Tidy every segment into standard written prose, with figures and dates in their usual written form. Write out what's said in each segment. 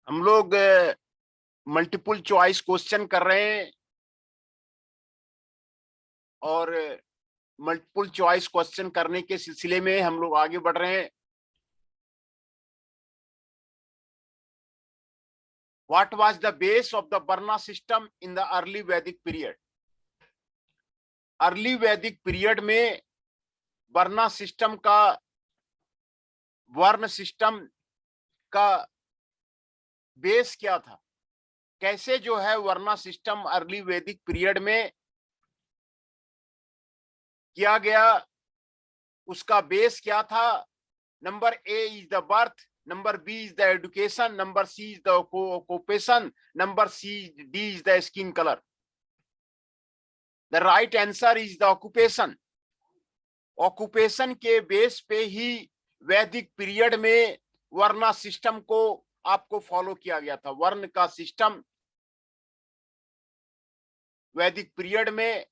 हम लोग multiple choice question कर रहे हैं और मल्टीपल चॉइस क्वेश्चन करने के सिलसिले में हम लोग आगे बढ़ रहे हैं। What was the base of the varna system in the early Vedic period? Early Vedic period में वर्ना सिस्टम का वर्ण सिस्टम का बेस क्या था? कैसे जो है varna system early Vedic period में किया गया, उसका बेस क्या था? Number A is the birth, number B is the education, number C is the occupation, number C D is the skin colour. The right answer is the occupation. Occupation के base पे ही वैदिक period में वर्ण system को आपको follow किया गया था। वर्ण का सिस्टम वैदिक पीरियड में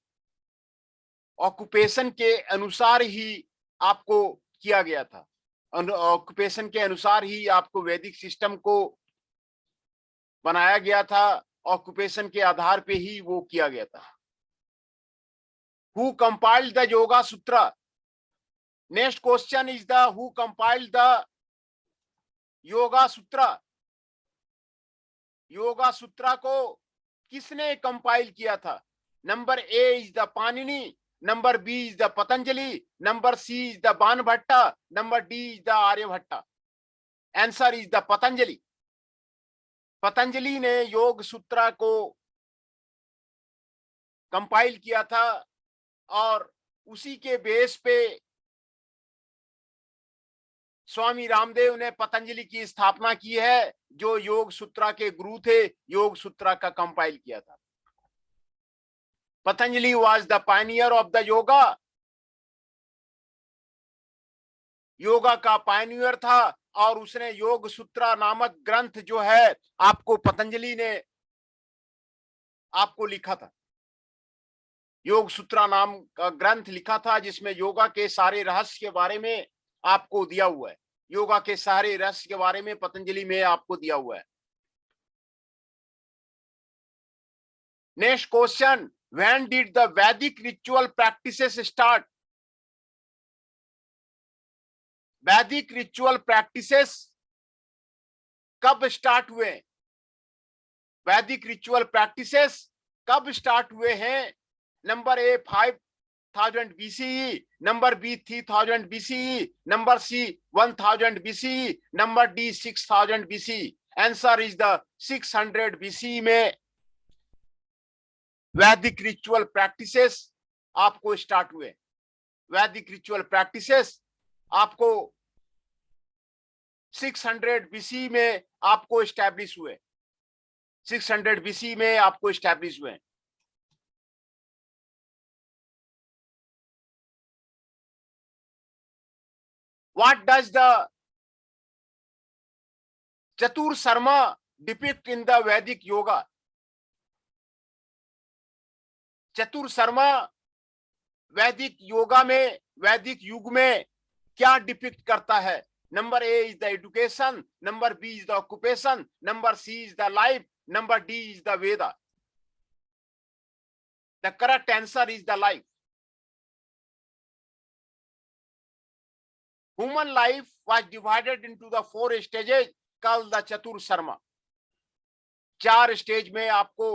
ऑक्यूपेशन के अनुसार ही आपको किया गया था। ऑक्यूपेशन के अनुसार ही आपको वैदिक सिस्टम को बनाया गया था। ऑक्यूपेशन के आधार पे ही वो किया गया था। Who compiled the Yoga Sutra? Next question is the who compiled the Yoga Sutra? Yoga Sutra को किसने कंपाइल किया था? Number A is the Panini, number B is the Patanjali, number C is the Banabhatta, number D is the Aryabhatta. Answer is the Patanjali. Patanjali ने योग सूत्र को कंपाइल किया था और उसी के बेस पे स्वामी रामदेव ने पतंजलि की स्थापना की है, जो योग सूत्र के गुरु थे। योग सूत्र का कंपाइल किया था। Patanjali was the Pioneer of the yoga. Yoga का पायनियर था और उसने योग सूत्र नामक ग्रंथ जो है आपको पतंजलि ने आपको लिखा था। योग सूत्र नाम का ग्रंथ लिखा था जिसमें योगा के सारे रहस्य के बारे में आपको दिया हुआ है। योगा के सारे रहस्य के बारे में पतंजलि में आपको दिया हुआ है। Next question, when did the Vedic ritual practices start? Vedic ritual practices कब स्टार्ट हुए? वैदिक रिचुअल प्रैक्टिसेस कब स्टार्ट हुए हैं? Number A 5000 BCE, number B 3000 BCE, number C 1000 BCE, number D 6000 BCE। Answer is the 600 BCE में वैदिक रिचुअल प्रैक्टिसेस आपको start हुए। Vedic ritual practices आपको 600 BCE में आपको एस्टैब्लिश हुए। 600 BCE में आपको एस्टैब्लिश हुए। What does the Chatur Sarma depict in the Vedic yoga? चतुर शर्मा वैदिक योगा में, वैदिक युग में क्या डिपिक्ट करता है? Number A is the education, number B is the occupation, number C is the life, number D is the Veda. The correct answer is the life. Human life was divided into the 4 stages called the चतुर Sharma. 4 stage में आपको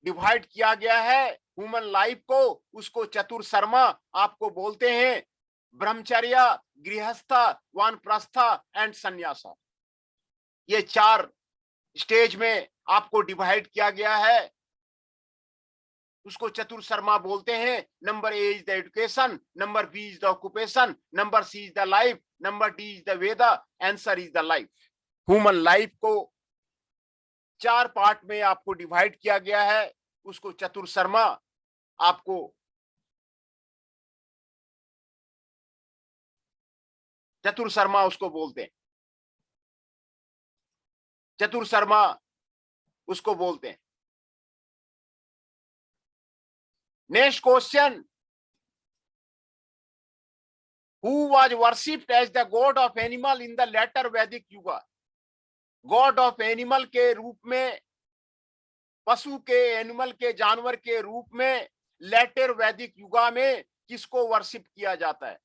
divide किया गया है human life को। उसको चतुर शर्मा आपको बोलते हैं। ब्रह्मचर्य, गृहस्थ, वानप्रस्थ एंड संन्यास। ये 4 स्टेज में आपको डिवाइड किया गया है, उसको चतुर शर्मा बोलते हैं। Number A is the education, number B is the occupation, number C is the life, number D is the Veda. Answer is the life. Human life को 4 पार्ट में आपको डिवाइड किया गया है, उसको चतुर शर्मा आपको चतुर शर्मा उसको बोलते हैं। चतुर शर्मा उसको बोलते हैं। Next question, who was worshipped as the god of animal in the later Vedic युग? गॉड ऑफ एनिमल के रूप में, पशु के, एनिमल के, जानवर के रूप में लेटर वैदिक युगा में किसको वर्शिप किया जाता है?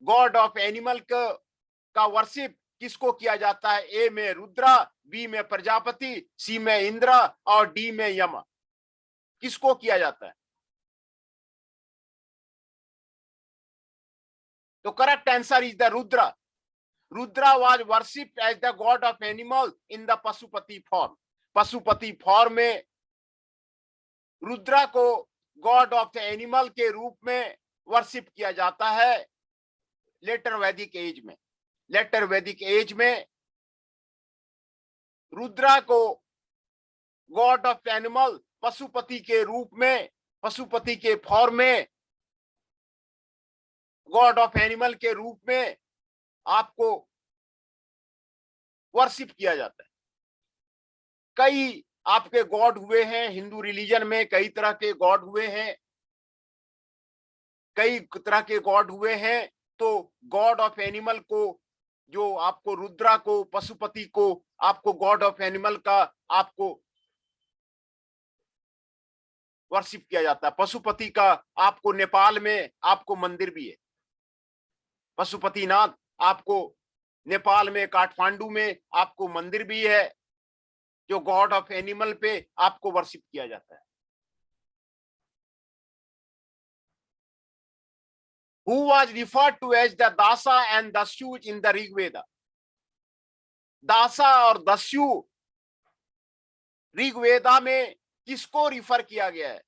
गॉड ऑफ एनिमल का वर्शिप किसको किया जाता है? ए में रुद्रा, बी में प्रजापति, सी में इंद्र और डी में यम। किसको किया जाता है? तो correct answer is the Rudra. Rudra was worshipped as the god of animal in the Pashupati form. Pashupati form में रुद्रा को गॉड ऑफ द एनिमल के रूप में वर्शिप किया जाता है लेटर वैदिक एज में. लेटर वैदिक एज में रुद्रा को गॉड ऑफ एनिमल, पशुपति के रूप में, पशुपति के फॉर्म में, गॉड ऑफ एनिमल के रूप में आपको वर्शिप किया जाता है. कई आपके गॉड हुए हैं हिंदू रिलीजन में, कई तरह के गॉड हुए हैं, कई तरह के गॉड हुए हैं. तो गॉड ऑफ एनिमल को, जो आपको रुद्रा को, पशुपति को, आपको गॉड ऑफ एनिमल का आपको वर्शिप किया जाता है. पशुपति का आपको नेपाल में आपको मंदिर भी है, पशुपतिनाथ आपको नेपाल में, काठमांडू में आपको मंदिर भी है, जो गॉड ऑफ एनिमल पे आपको वर्शिप किया जाता है. Who was referred to as the Dasa and Dasyus in the Rig Veda? दासा और दस्यु ऋग्वेदा में किसको रिफर किया गया है?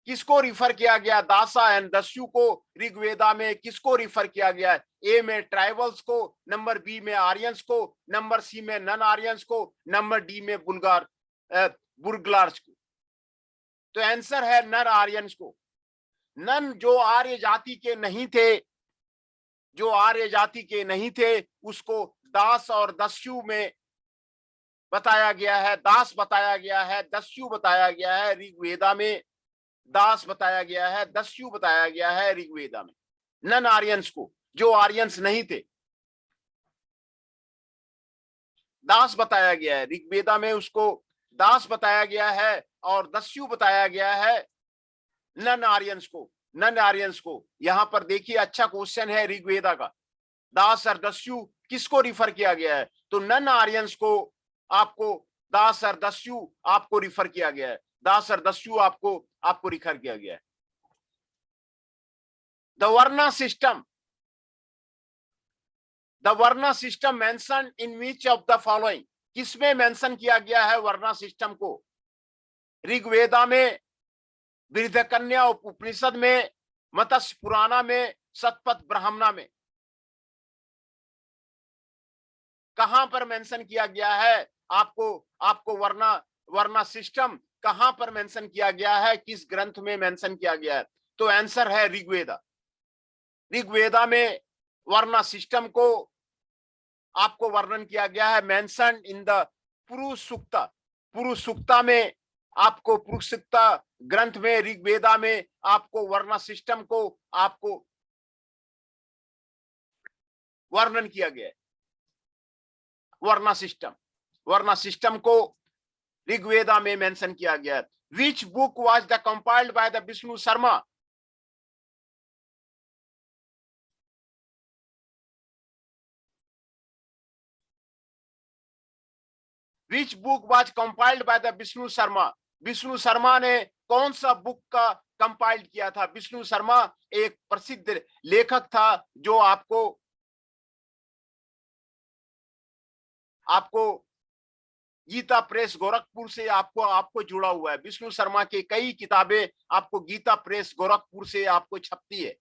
किसको रिफर किया गया? दासा एंड दस्यु को ऋग्वेदा में किसको रिफर किया गया है? ए में ट्राइबल्स को, नंबर बी में आर्यंस को, नंबर सी में नन आर्यंस को, नंबर डी में बुर्गलार्स को. तो आंसर है नन आर्यंस को. नन जो आर्य जाति के नहीं थे, जो आर्य जाति के नहीं थे, उसको दास और दस्यु में बताया गया है. दास बताया गया है, दस्यु बताया गया है ऋग्वेदा में. दास बताया गया है, दस्यु बताया गया है ऋग्वेदा में. नन आर्यंस को, जो आर्यंस नहीं थे, दास बताया गया है ऋग्वेदा में, उसको दास बताया गया है और दस्यु बताया गया है नन आर्यंस को. नन आर्यंस को यहां पर देखिए, अच्छा क्वेश्चन है ऋग्वेदा का. दास और दस्यु किसको रिफर किया गया है? तो नन आर्यंस को आपको दास और दस्यु आपको रिफर किया गया है. दास और दस्यु आपको रिफर किया गया है. The varna system mention in which of the following? किसमें मेंशन किया गया है वर्ना सिस्टम को? ऋग्वेदा में, बृहदकन्या उपनिषद में, मत्स्य पुराना में, शतपथ ब्राह्मणा में. कहां पर मेंशन किया गया है? आपको वर्ना सिस्टम कहां पर मेंशन किया गया है? किस ग्रंथ में मेंशन किया गया है? तो आंसर है ऋग्वेदा. ऋग्वेदा में वर्ना सिस्टम को आपको वर्णन किया गया है, मेंशन इन द पुरुष सूक्ता. पुरुष सूक्ता में आपको, पुरुष सूक्ता ग्रंथ में, ऋग्वेदा में आपको वर्ना सिस्टम को आपको वर्णन किया गया है. वर्ना सिस्टम को ऋग्वेदा में मेंशन किया गया है. Which book was the compiled by the Vishnu Sharma? Which book was compiled by the Vishnu Sharma? Vishnu Sharma ने कौन सा बुक का कंपाइल्ड किया था? विष्णु शर्मा एक प्रसिद्ध लेखक था, जो आपको गीता प्रेस गोरखपुर से आपको जुड़ा हुआ है. विष्णु शर्मा के कई किताबें आपको गीता प्रेस गोरखपुर से आपको छपती है.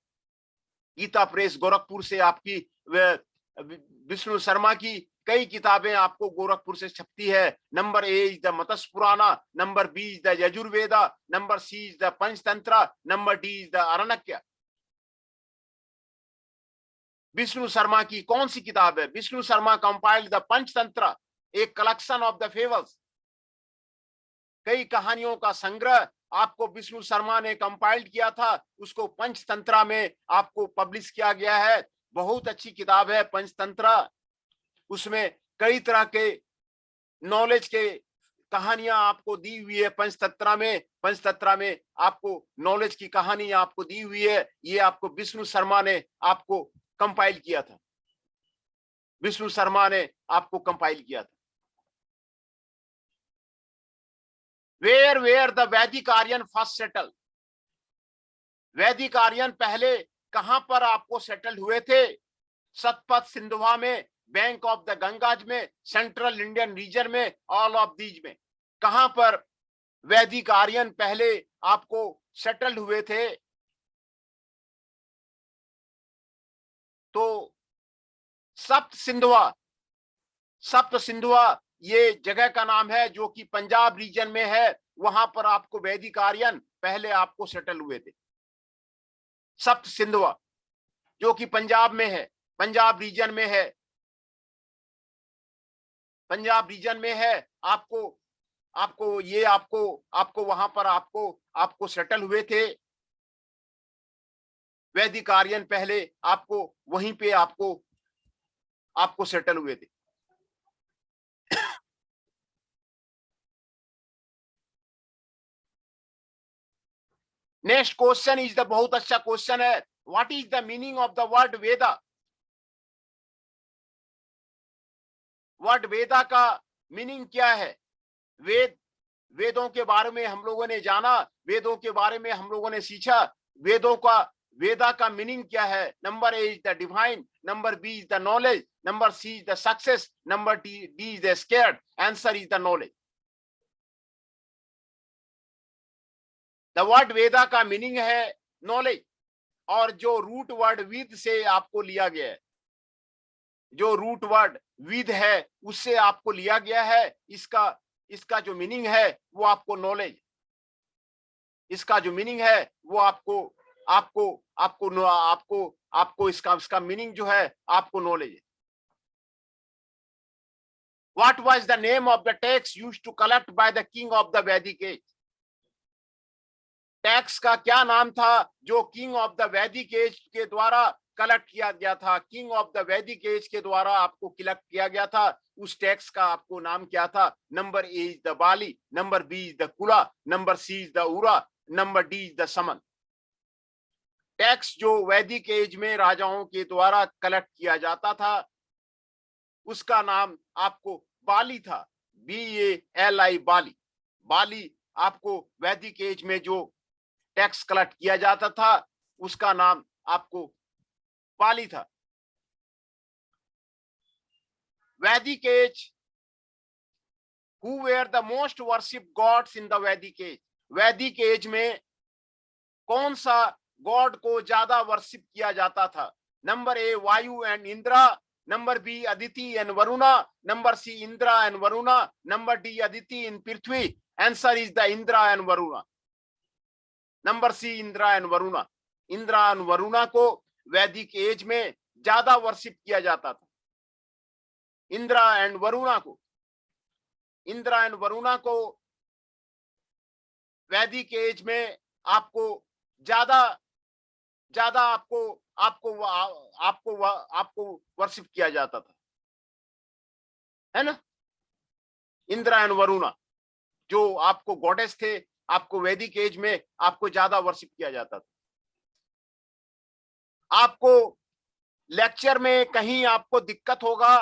गीता प्रेस गोरखपुर से आपकी विष्णु शर्मा की कई किताबें आपको गोरखपुर से छपती है. Number A is the Matsya Purana, number B is the Yajurveda, number C is the Panchatantra, number D is the Aranyaka. Vishnu Sharma की कौन सी किताब है? विष्णु शर्मा कंपाइल्ड द पंचतंत्र, एक कलेक्शन ऑफ द फेबल्स, कई कहानियों का संग्रह आपको विष्णु शर्मा ने कंपाइल्ड किया था. उसको पंचतंत्र में आपको पब्लिश किया गया है. बहुत अच्छी किताब है पंचतंत्र. उसमें कई तरह के नॉलेज के कहानियां आपको दी हुई है। पंचतंत्रा में आपको नॉलेज की कहानी आपको दी हुई है। ये आपको विष्णु शर्मा ने आपको कंपाइल किया था। विष्णु शर्मा ने आपको कंपाइल किया था। वेयर द वैदिक आर्यन फर्स्ट सेटल। वैदिक आर्यन पहले कहां पर आपको सेटल हुए थे? सतपथ सिंधुवा में, बैंक ऑफ द गंगाज में, सेंट्रल इंडियन रीजन में, ऑल ऑफ दीज में। कहां पर वैदिक आर्यन पहले आपको सेटल हुए थे? तो सप्त सिंधुआ ये जगह का नाम है जो कि पंजाब रीजन में है। वहां पर आपको वैदिक आर्यन पहले आपको सेटल हुए थे। सप्त सिंधुआ जो कि पंजाब में है, पंजाब रीजन में है, पंजाब रीजन में है। आपको आपको ये आपको आपको वहां पर आपको सेटल हुए थे। वैदिक आर्यन पहले आपको वहीं पे आपको सेटल हुए थे। नेक्स्ट क्वेश्चन इज द बहुत अच्छा क्वेश्चन है। What is the meaning of the word Veda? Word Veda का मीनिंग क्या है? वेदों के बारे में हम लोगों ने जाना, वेदों के बारे में हम लोगों ने सीखा। वेदा का मीनिंग क्या है? Number A is the divine, number B is the knowledge, number C is the success, number D is the sacred. Answer is the knowledge. The word Veda का मीनिंग है नॉलेज, और जो रूट वर्ड विद से आपको लिया गया है, जो रूट वर्ड विद है उससे आपको लिया गया है। इसका जो मीनिंग है वो आपको नॉलेज, इसका जो मीनिंग है वो आपको आपको आपको आपको आपको इसका मीनिंग जो है आपको नॉलेज है। What was the name of the tax used to collect by the king of the Vedic age? Tax का क्या नाम था जो king of the Vedic as के द्वारा कलेक्ट किया गया था? King of the Vedic as के द्वारा आपको कलेक्ट किया गया था। उस टैक्स का आपको नाम क्या था? Number A is the bali, number B is the kula, number C is the ura, number D is the saman. Tax जो वैदिक एज में राजाओं के द्वारा कलेक्ट किया जाता था उसका नाम आपको बाली था। BALI, बाली। बाली आपको वैदिक एज में जो टैक्स कलेक्ट किया जाता था उसका नाम आपको बाली था। Vedic age, who were the most worship gods in the Vedic age? Vedic age में कौन सा गॉड को ज्यादा वर्शिप किया जाता था? Number A Vayu and Indra, number B Aditi and Varuna, number C Indra and Varuna, number D Aditi in Prithvi. Answer is the Indra and Varuna. Number C Indra and Varuna. Indra and Varuna को Vedic age में ज्यादा वर्शिप किया जाता था। इंद्रा एंड वरुणा को, इंद्रा एंड वरुणा को वैदिक एज में आपको ज्यादा ज्यादा आपको आपको आपको आपको वर्शिप किया जाता था, है ना? इंद्रा एंड वरुणा जो आपको गॉडेस थे, आपको वैदिक एज में आपको ज्यादा वर्शिप किया जाता था। आपको लेक्चर में कहीं आपको दिक्कत होगा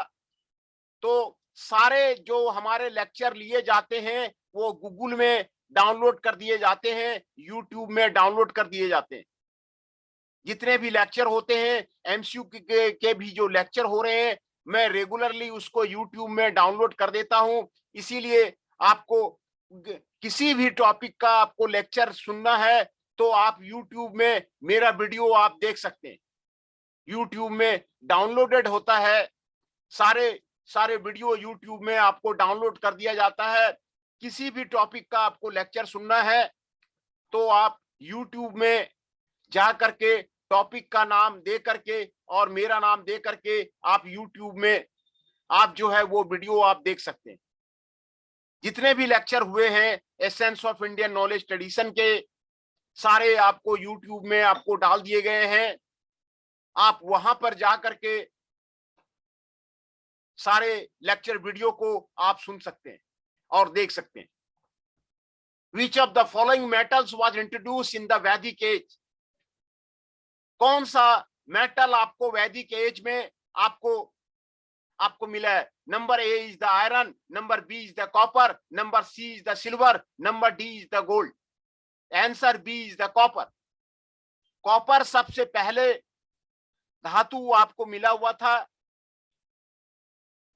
तो सारे जो हमारे लेक्चर लिए जाते हैं वो गूगल में डाउनलोड कर दिए जाते हैं, यूट्यूब में डाउनलोड कर दिए जाते हैं। जितने भी लेक्चर होते हैं, एमसीक्यू के भी जो लेक्चर हो रहे हैं, मैं रेगुलरली उसको यूट्यूब में डाउनलोड कर देता हूं। इसीलिए आपको किसी भी टॉपिक का आपको लेक्चर सुनना है तो आप यूट्यूब में मेरा वीडियो आप देख सकते हैं। यूट्यूब में डाउनलोडेड होता है, सारे वीडियो यूट्यूब में आपको डाउनलोड कर दिया जाता है। किसी भी टॉपिक का आपको लेक्चर सुनना है तो आप यूट्यूब में जा करके टॉपिक का नाम दे करके और मेरा नाम दे करके आप यूट्यूब में आप जो है वो वीडियो आप देख सकते हैं। जितने भी लेक्चर हुए हैं essence of Indian knowledge tradition के, सारे आपको यूट्यूब में आपको डाल दिए गए हैं। आप वहां पर जा करके सारे लेक्चर वीडियो को आप सुन सकते हैं और देख सकते हैं। Which of the following metals was introduced in the Vedic age? कौन सा मेटल आपको वैदिक एज में आपको मिला है? Number A is the iron, number B is the copper, number C is the silver, number D is the gold. Answer B is the copper. Copper सबसे पहले धातु आपको मिला हुआ था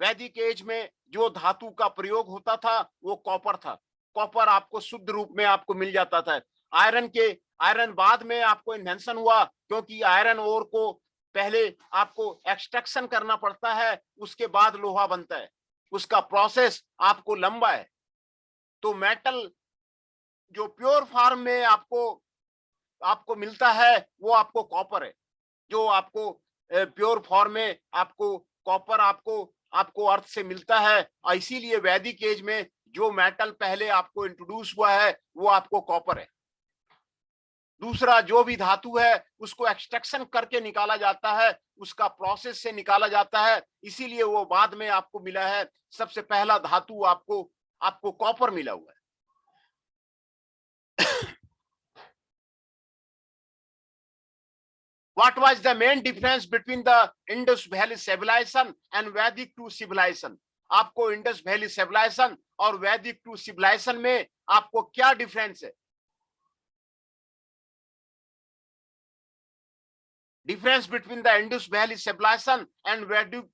वैदिक एज में। जो धातु का प्रयोग होता था वो कॉपर था। कॉपर आपको शुद्ध रूप में आपको मिल जाता था। आयरन बाद में आपको इन्वेंशन हुआ, क्योंकि आयरन ओर को पहले आपको एक्सट्रैक्शन करना पड़ता है, उसके बाद लोहा बनता है। उसका प्रोसेस आपको लंबा है। तो मेटल जो प्योर फॉर्म में आपको मिलता है वो आपको कॉपर है। जो आपको प्योर फॉर्म में आपको कॉपर आपको अर्थ से मिलता है। और इसीलिए वैदिक एज में जो मेटल पहले आपको इंट्रोड्यूस हुआ है वो आपको कॉपर है। दूसरा, जो भी धातु है उसको एक्सट्रैक्शन करके निकाला जाता है, उसका प्रोसेस से निकाला जाता है, इसीलिए वो बाद में आपको मिला है। सबसे पहला धातु आपको कॉपर मिला हुआ है। What was the main difference between the Indus Valley civilization and Vedic to civilization? आपको इंडस वैली सिविलाइजेशन और वैदिक टू सिविलाइजेशन में आपको क्या डिफरेंस है? Difference between the Indus valley civilisation and Vedic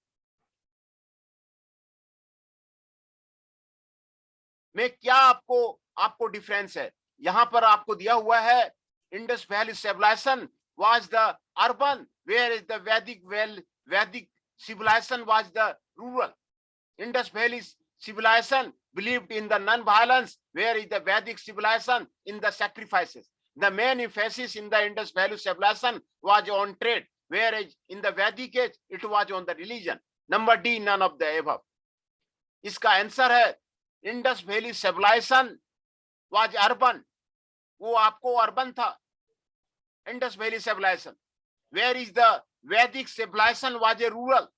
में क्या आपको डिफरेंस है? यहां पर आपको दिया हुआ है Indus valley civilisation was the urban, whereas the Vedic civilization was the rural. Indus Valley civilization believed in the non-violence, whereas the Vedic civilization in the sacrifices. The main emphasis in the Indus Valley civilization was on trade, whereas in the Vedic age it was on the religion. Number D, none of the above. इसका answer है Indus Valley civilization was urban. वो आपको urban था Indus Valley civilization, whereas the Vedic civilization was a rural.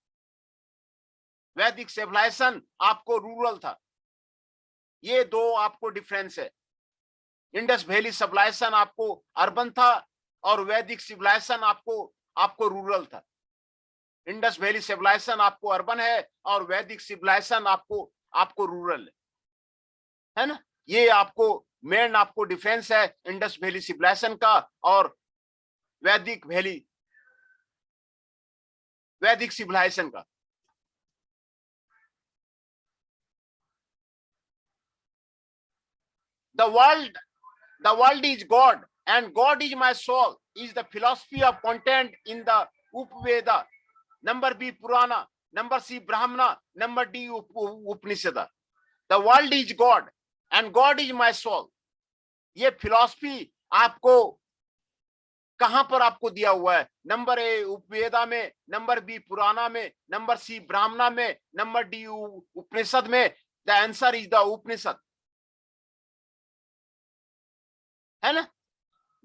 वैदिक civilisation आपको rural था। ये दो आपको डिफरेंस है। इंडस वैली सिविलाइजेशन आपको अर्बन था और वैदिक सिविलाइजेशन आपको रूरल था। इंडस वैली सिविलाइजेशन आपको अर्बन है और वैदिक सिविलाइजेशन आपको रूरल है ना। ये आपको मेन डिफरेंस है इंडस वैली सिविलाइजेशन का और वैदिक सिविलाइजेशन का। The world is God and God is my soul is the philosophy of content in the Upaveda. Number B, Purana. Number C, Brahmana. Number D, Upanishad. The world is God and God is my soul. ये philosophy आपको कहां पर आपको दिया हुआ है? Number ए उपवेदा में, number B पुराना में, नंबर सी ब्राह्मणा में, नंबर डी उपनिषद में। The answer is the Upanishad, है ना।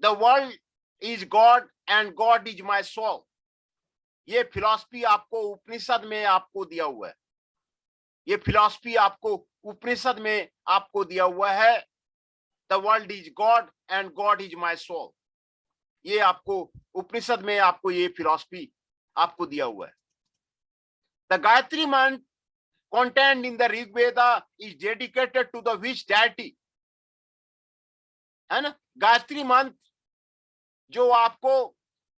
The world is god and god is my soul. ये फिलॉसफी आपको उपनिषद में आपको दिया हुआ है। ये फिलॉसफी आपको उपनिषद में आपको दिया हुआ है। The world is god and god is my soul. ये आपको उपनिषद में आपको ये फिलॉसफी आपको दिया हुआ है। द गायत्री मंत्र contained in the Rig Veda is dedicated to the which deity? है ना। गायत्री मंत्र जो आपको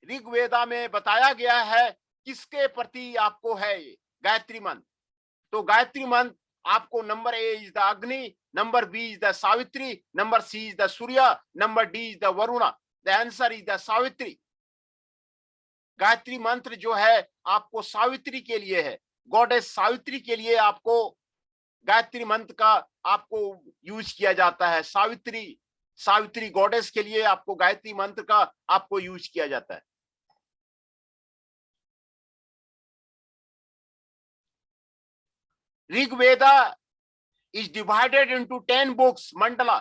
ऋग वेदा में बताया गया है किसके प्रति आपको है ये गायत्री मंत्र? तो गायत्री मंत्र आपको number A is the Agni, number B is the Savitri, number C is the Surya, number D is the Varuna. The answer is the Savitri. Gayatri मंत्र जो है आपको सावित्री के लिए है। गॉडेस सावित्री के लिए आपको गायत्री मंत्र का आपको यूज किया जाता है। सावित्री गॉडेस के लिए आपको गायत्री मंत्र का आपको यूज किया जाता है। Rigveda is divided into 10 books Mandla.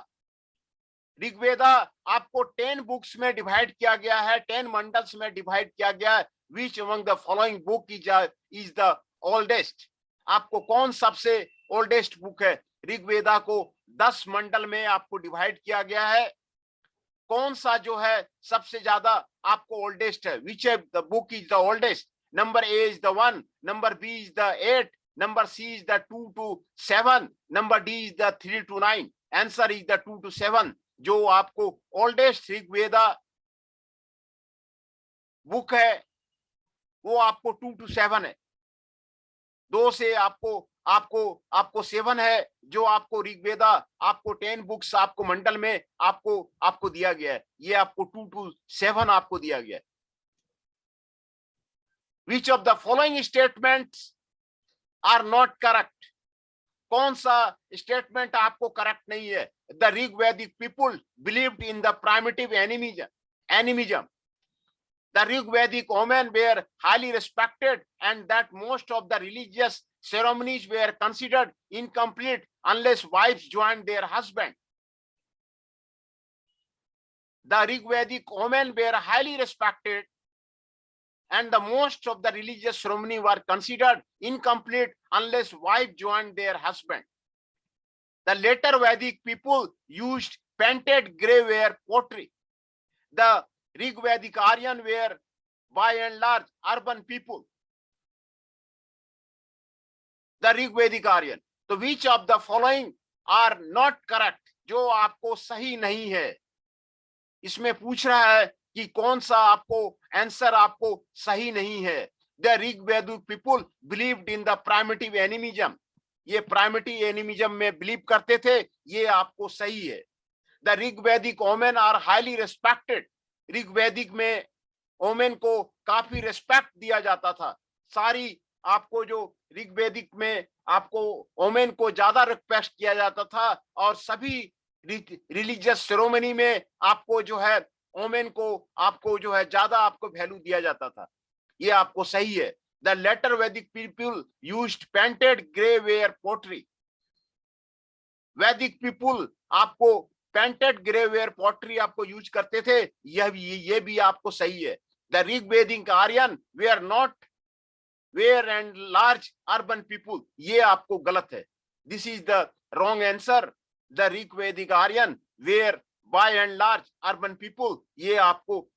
Rigveda आपको 10 बुक्स में डिवाइड किया गया है, 10 मंडल्स में डिवाइड किया गया है। Which among the following book is the oldest? आपको कौन सबसे ओल्डेस्ट बुक है? ऋग्वेदा को 10 मंडल में आपको डिवाइड किया गया है। कौन सा जो है सबसे ज्यादा आपको ओल्डेस्ट है? Which the book is the oldest? Number A is the 1, number B is the 8, number C is the 2 to 7, number D is the 3 to 9। Answer is the 2 to 7। जो आपको ओल्डेस्ट ऋग्वेदा बुक है वो आपको 2 to 7 है। 2 से आपको आपको आपको 7 है, जो आपको ऋग्वेदा आपको 10 बुक्स आपको मंडल में आपको दिया गया है। ये आपको 2 to 7 आपको दिया गया है। Which of the following statements are not correct? कौन सा स्टेटमेंट आपको करेक्ट नहीं है? The Rigvedic people believed in the primitive animism. The Rigvedic women were highly respected, and that most of the religious ceremonies were considered incomplete unless wives joined their husband. The Rigvedic women were highly respected, and the most of the religious ceremonies were considered incomplete unless wife joined their husband. The later Vedic people used painted graveware pottery. The Rigvedic Aryan were by and large urban people. The Rigvedic Aryan. So which of the following are not correct? जो आपको सही नहीं है। इसमें पूछ रहा है कि कौन सा आपको आंसर आपको सही नहीं है। The Rigvedic people believed in the primitive animism. ये प्राइमिटिव एनिमिज्म में बिलीव करते थे, ये आपको सही है। The Rigvedic women are highly respected. ऋग्वैदिक में ओमेन को काफी रिस्पेक्ट दिया जाता था। सारी आपको जो ऋग्वैदिक में आपको ओमेन को ज्यादा रिस्पेक्ट किया जाता था, और सभी रिलीजियस सेरेमनी में आपको जो है ओमेन को आपको जो है ज्यादा आपको वैल्यू दिया जाता था। ये आपको सही है। The later Vedic people used painted grey ware pottery. Vedic people आपको पेंटेड ग्रेवेयर पॉटरी आपको यूज करते थे, ये भी आपको सही है। The Rigvedic Aryan were not were and large urban people, ये आपको गलत है। This is the wrong answer. The Rigvedic Aryan were by and large urban people, ये आपको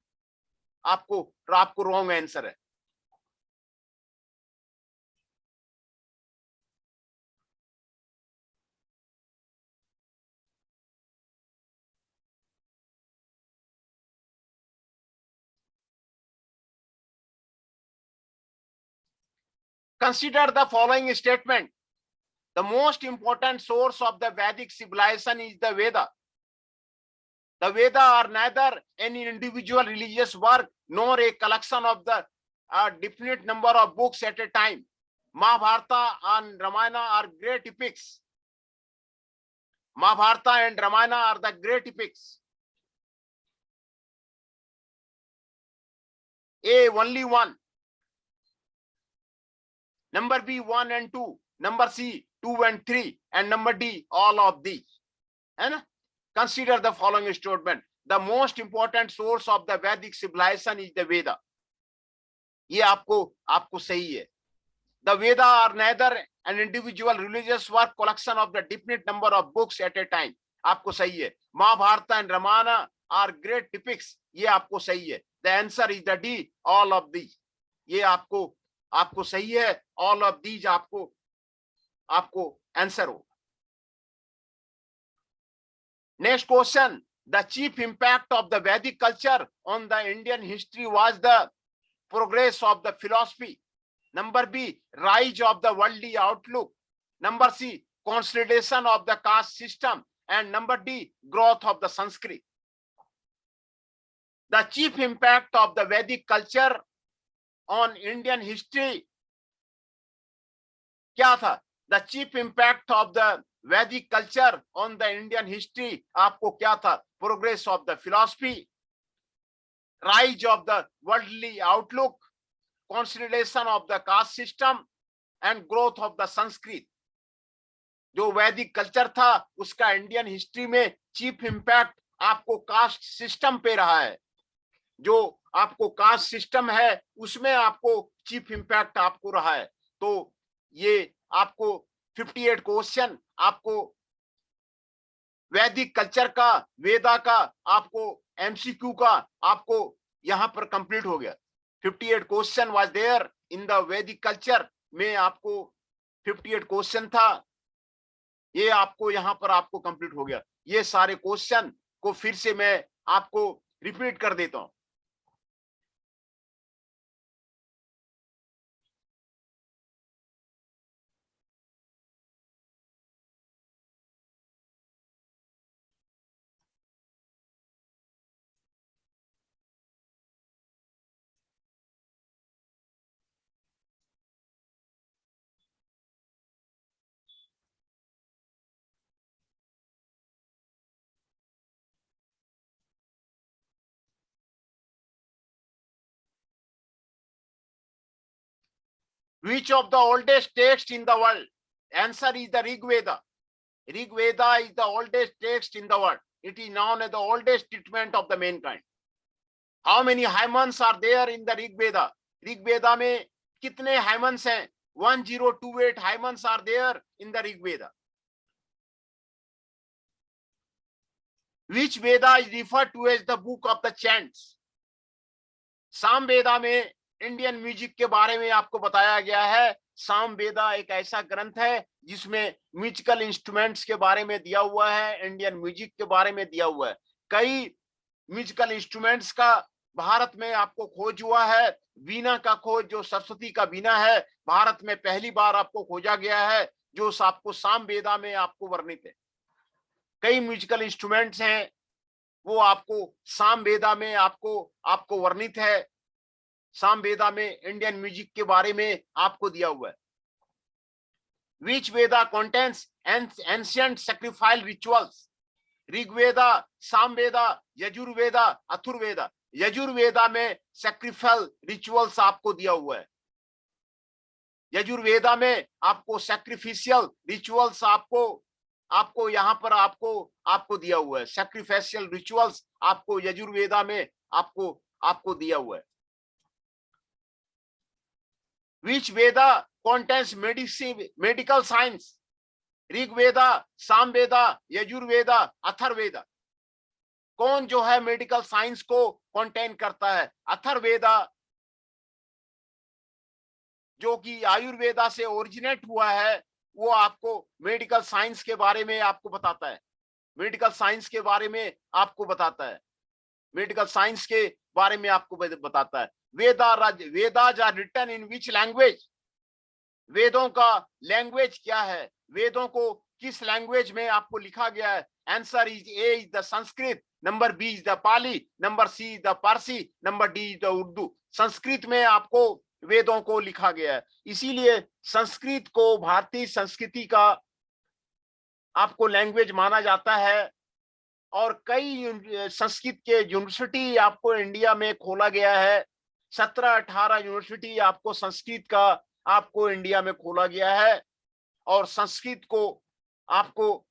रॉन्ग आंसर है। Consider the following statement. The most important source of the Vedic civilization is the Veda. The Veda are neither any individual religious work nor a collection of the definite number of books at a time. Mahabharata and Ramayana are great epics. Mahabharata and Ramayana are the great epics. A, only one. Number B, 1 and 2. Number C, 2 and 3. And number D, all of these. And consider the following statement. The most important source of the Vedic civilization is the Veda. ये आपको सही है. The Veda are neither an individual religious work collection of the definite number of books at a time. आपको सही है. Mahabharata and Ramayana are great epics. ये आपको सही है. The answer is the D, all of these. ये आपको सही है. All of these आपको आंसर होगा. Next question. The chief impact of the Vedic culture on the Indian history was the progress of the philosophy. Number B, rise of the worldly outlook. Number C, consolidation of the caste system. And number D, growth of the Sanskrit. The chief impact of the Vedic culture on Indian history क्या था? The chief impact of the Vedic culture on the Indian history आपको क्या था? Progress of the philosophy, rise of the worldly outlook, consolidation of the caste system and growth of the Sanskrit. जो वैदिक culture था उसका Indian history में chief impact आपको caste system पे रहा है. जो आपको कास्ट सिस्टम है उसमें आपको चीफ इम्पैक्ट आपको रहा है. तो ये आपको 58 क्वेश्चन आपको वैदिक कल्चर का, वेदा का, आपको एमसीक्यू का आपको यहां पर कंप्लीट हो गया। 58 question was there in the Vedic culture में, आपको 58 क्वेश्चन था, ये आपको यहां पर आपको कंप्लीट हो गया। ये सारे क्वेश्चन को फिर से मैं आपको रिपीट कर देता हूं। Which of the oldest text in the world? Answer is the Rig Veda. Rig Veda is the oldest text in the world. It is known as the oldest treatment of the mankind. How many hymens are there in the Rig Veda? Rig Veda में कितने hymens हैं? 1028 hymens are there in the Rig Veda. Which Veda is referred to as the book of the chants? साम वेदा में Indian music के बारे में आपको बताया गया है। साम वेदा एक ऐसा ग्रंथ है जिसमें म्यूजिकल इंस्ट्रूमेंट्स के बारे में दिया हुआ है, इंडियन म्यूजिक के बारे में दिया हुआ है। कई म्यूजिकल इंस्ट्रूमेंट्स का भारत में आपको खोज हुआ है। वीणा का खोज, जो सरस्वती का वीणा है, भारत में पहली बार आपको खोजा गया है, जो आपको साम वेदा में आपको वर्णित है। कई म्यूजिकल इंस्ट्रूमेंट्स हैं, वो आपको साम वेदा में आपको वर्णित है। साम वेदा में इंडियन म्यूजिक के बारे में आपको दिया हुआ है। Which Veda contains ancient sacrificial rituals? Rigveda, Samaveda, Yajurveda, Atharvaveda. Yajurveda में सैक्रिफिशियल रिचुअल्स आपको दिया हुआ है। यजुर्वेदा में आपको सैक्रिफिशियल रिचुअल्स आपको यहां पर आपको दिया हुआ है। सैक्रिफिशियल रिचुअल्स आपको यजुर्वेदा में आपको दिया हुआ है। Which Veda contains medical science? Rigveda, Samaveda, Yajurveda, Atharvaveda. कौन जो है मेडिकल साइंस को कंटेन करता है? अथर्ववेदा, जो कि आयुर्वेदा से ओरिजिनेट हुआ है, वो आपको मेडिकल साइंस के बारे में आपको बताता है। मेडिकल साइंस के बारे में आपको बताता है। मेडिकल साइंस के बारे में आपको बताता है। Vedas are written in which language? वेदों का लैंग्वेज क्या है? वेदों को किस लैंग्वेज में आपको लिखा गया है? Answer is A is the Sanskrit, number B is the Pali, number C is the Parsi, number D is the Urdu. Sanskrit में आपको वेदों को लिखा गया है, इसीलिए संस्कृत को भारतीय संस्कृति का आपको लैंग्वेज माना जाता है। और कई संस्कृत के यूनिवर्सिटी आपको इंडिया में खोला गया है। 17-18 यूनिवर्सिटी आपको संस्कृत का आपको इंडिया में खोला गया है। और संस्कृत को आपको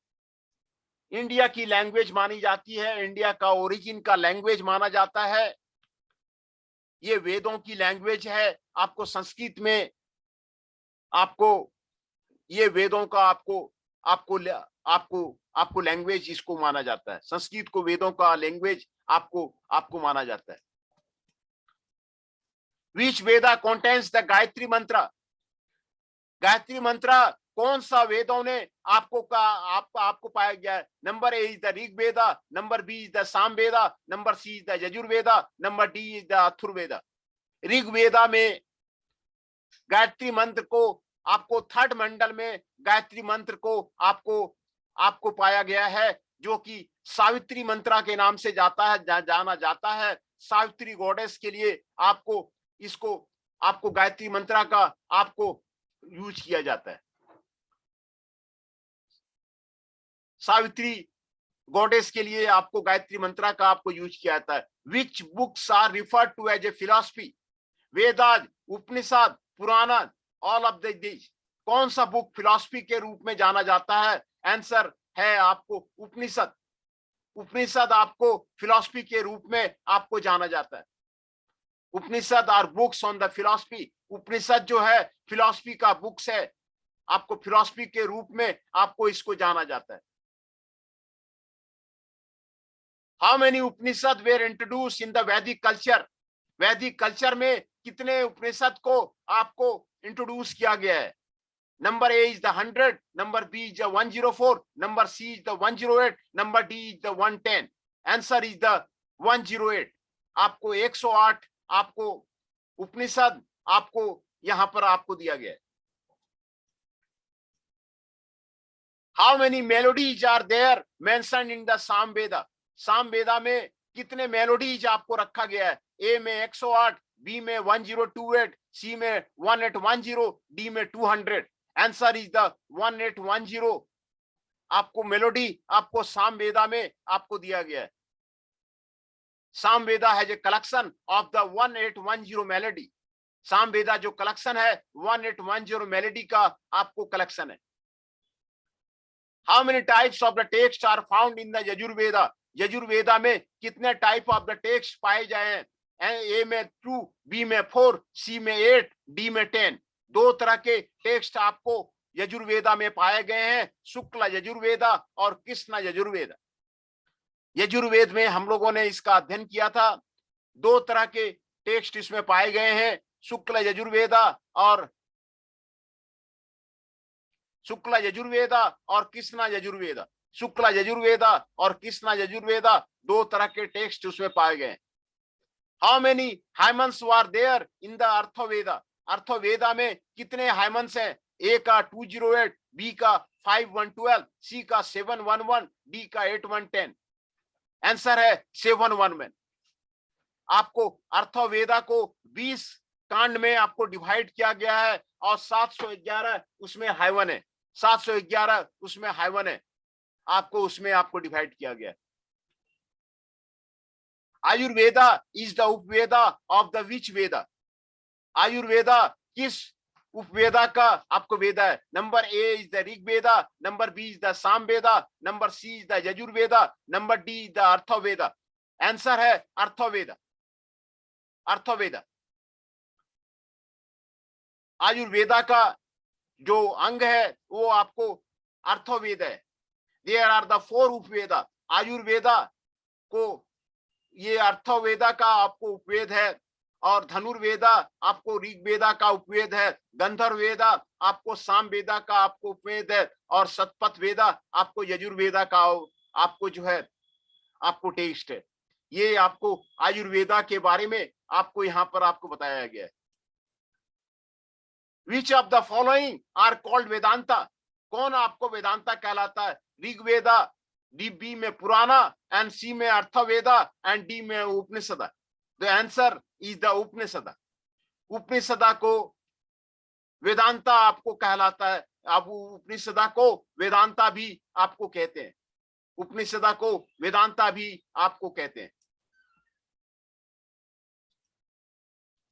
इंडिया की लैंग्वेज मानी जाती है, इंडिया का ओरिजिन का लैंग्वेज माना जाता है। ये वेदों की लैंग्वेज है। आपको संस्कृत में आपको ये वेदों का आपको लैंग्वेज इसको माना जाता है। संस्कृत को वेदों का लैंग्वेज आपको माना जाता है। Which Veda contains the Gayatri मंत्र? गायत्री मंत्र कौन सा वेदों ने आपको पाया गया है? Number A is the Rig Veda, number B is the Sam Veda, number C is the Yajurveda, number D is the Atharvaveda. Rig Veda में गायत्री मंत्र को आपको थर्ड मंडल में गायत्री मंत्र को आपको पाया गया है, जो कि सावित्री मंत्रा के नाम से जाना जाता है। सावित्री गॉडेस के लिए आपको गायत्री मंत्रा का आपको यूज किया जाता है। सावित्री गॉडेस के लिए आपको गायत्री मंत्रा का आपको यूज किया जाता है। Which books are referred to as a philosophy? Vedas, Upanishad, Purana, all of this. कौन सा बुक फिलॉसफी के रूप में जाना जाता है? आंसर है आपको उपनिषद। उपनिषद आपको फिलॉसफी के रूप में आपको जाना जाता है। Upanishad are books on the philosophy. Upanishad जो है फिलॉसफी का बुक्स है। आपको फिलॉसफी के रूप में आपको इसको जाना जाता है। How many Upanishad were introduce in the Vedic culture? Vedic culture में कितने उपनिषद को आपको इंट्रोड्यूस किया गया है? Number A is the 100, number B is the 104, number C is the 108, number D is the 110। Answer is the 108। आपको 108 आपको उपनिषद आपको यहां पर आपको दिया गया है। How many melodies are there mentioned in the Samaveda? Samaveda में कितने मेलोडीज आपको रखा गया है? ए में 108, बी में 1028, सी में 1810, डी में 200। Answer is the 1810। आपको मेलोडी आपको सामवेदा में आपको दिया गया है। Samaveda has a collection of the 1810 melody. Samaveda जो कलेक्शन है 1810 मेलोडी का आपको कलेक्शन है। How many types of the text are found in the Yajurveda? Yajurveda में कितने टाइप ऑफ द टेक्स्ट पाए जाए हैं? ए में 2, बी में 4, सी में 8, डी में 10। दो तरह के टेक्स्ट आपको यजुर्वेदा में पाए गए हैं, शुक्ल यजुर्वेदा और कृष्ण यजुर्वेदा। यजुर्वेद में हम लोगों ने इसका अध्ययन किया था। दो तरह के टेक्स्ट इसमें पाए गए हैं, शुक्ल यजुर्वेदा और कृष्ण यजुर्वेदा। शुक्ल यजुर्वेदा और कृष्ण यजुर्वेदा दो तरह के टेक्स्ट उसमें पाए गए। How many hymns were there in the Atharvaveda? Atharvaveda में कितने हाइमन्स हैं? ए का 208, बी का 5112, सी का 711, डी का 8110। आंसर है 711। आपको अर्थवेदा को 20 कांड में आपको डिवाइड किया गया है और 711 उसमें हाइवन है। 711 उसमें हाइवन है, आपको उसमें आपको डिवाइड किया गया है। Ayurveda is the Upaveda of the which Veda? Ayurveda किस उपवेदा का आपको वेदा है? Number A is the Rigveda, number B is the Samaveda, number C is the Yajurveda, number D is the Atharvaveda. Answer है अर्थवेदा। अर्थवेदा आयुर्वेदा का जो अंग है वो आपको अर्थवेद है। There are the 4 Upaveda. Ayurveda को ये अर्थवेदा का आपको उपवेद है, और धनुर्वेदा आपको ऋग्वेदा का उपवेद है, गंधर्ववेदा आपको सामवेदा का आपको उपवेद है, और शतपथ वेदा आपको यजुर्वेदा का आपको जो है आपको टेक्स्ट है। ये आपको आयुर्वेदा के बारे में आपको यहाँ पर आपको बताया गया है। Which of the following are called Vedanta? कौन आपको वेदांता कहलाता है? ऋग्वेदा, बी में पुराना, एंड सी में अर्थवेदा, एंड डी में Upanishada. The answer is the Upanishada. Upanishada को वेदांता आपको कहलाता है। आप उपनिषदा को वेदांता भी आपको कहते हैं। उपनिषदा को वेदांता भी आपको कहते हैं।